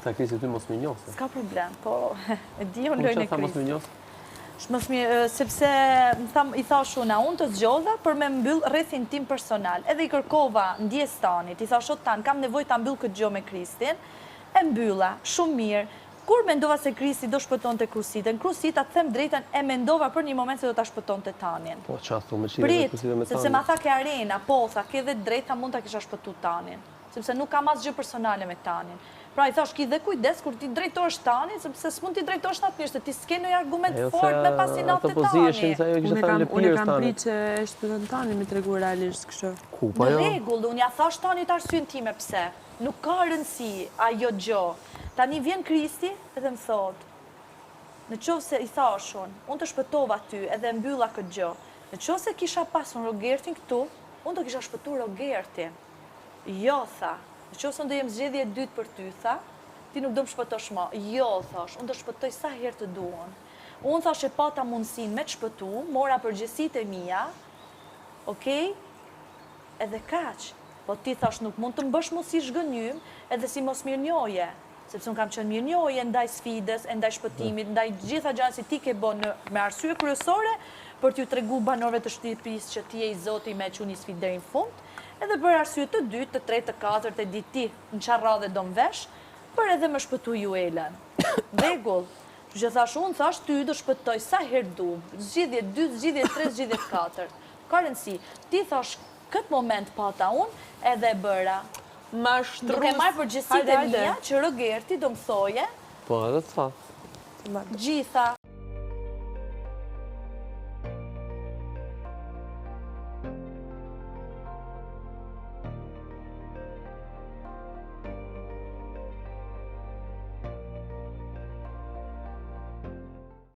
Tha Kristi ty mos më njohse. S'ka problem, po e di unë lojnë e Mos më Kristit. njohse. Sepse i thash unë të zgjodha për me mbyll rrethin tim personal. Edhe i kërkova ndjes Tanit, i thash Tan, kam nevojë ta mbyll këtë gjë me Kristin, e mbylla, shumë mirë. Kur mendova se Kristi do shpëtonte Krusitën, Krusita të them drejtën e mendova për një moment se do ta shpëtonte Tanin. Po çfarë thonë me Krusitën me Tanin? Sepse ma tha ke arena, po, tha ke dhe drejta mund ta kisha shpëtu Tanin. Sepse nuk kam asgjë personale me Tanin. Pra i thash ki dhe kujdes kur ti drejtohesh Tanin, sepse s'mund ti drejtohesh natë mirë, se ti s'ke ndonjë argument fort me pasinat të Tanit. Unë kam prit që e shpëton Tanin me tregu realisht kështu. Në rregull, unë ja thash Tanit arsyen time pse. Nuk ka rëndësi ajo gjë. Tani vjen Kristi edhe më thot, në qovë se i thashun, unë të shpëtova ty edhe mbylla këtë gjë. Në qovë se kisha pasun Rogertin këtu, unë të kisha shpëtu Rogertin. Jo, tha, në qovë se unë do jem zgjedhje e dytë për ty, tha, ti nuk do më shpëtosh ma. Jo, thash, unë të shpëtoj sa herë të duon. Unë thash e pata mundësin me të shpëtu, mora përgjësit e mija, okej, edhe kaq. Po ti thash nuk mund të mbësh mu si shgënjym edhe si mos mirë njoje. Sepse unë kam qenë mirë njoje ndaj sfides, ndaj shpëtimit, ndaj gjitha gjëra si ti ke bën me arsye kryesore për t'ju tregu banorëve të shtëpisë që ti je i Zoti me çuni sfidë deri në fund, edhe për arsye të dytë, të tretë, të katërt e di ti në çfarë radhe do mvesh, për edhe më shpëtu ju Elen. Rregull. Që thash unë, thash ty do shpëtoj sa herë du, zgjidhje 2, zgjidhje 3, zgjidhje 4. Ka rëndësi. Ti thash këtë moment pata unë edhe e bëra. Duke marrë përgjësit e mija që Rogerti do më thoje Po edhe të fa gjitha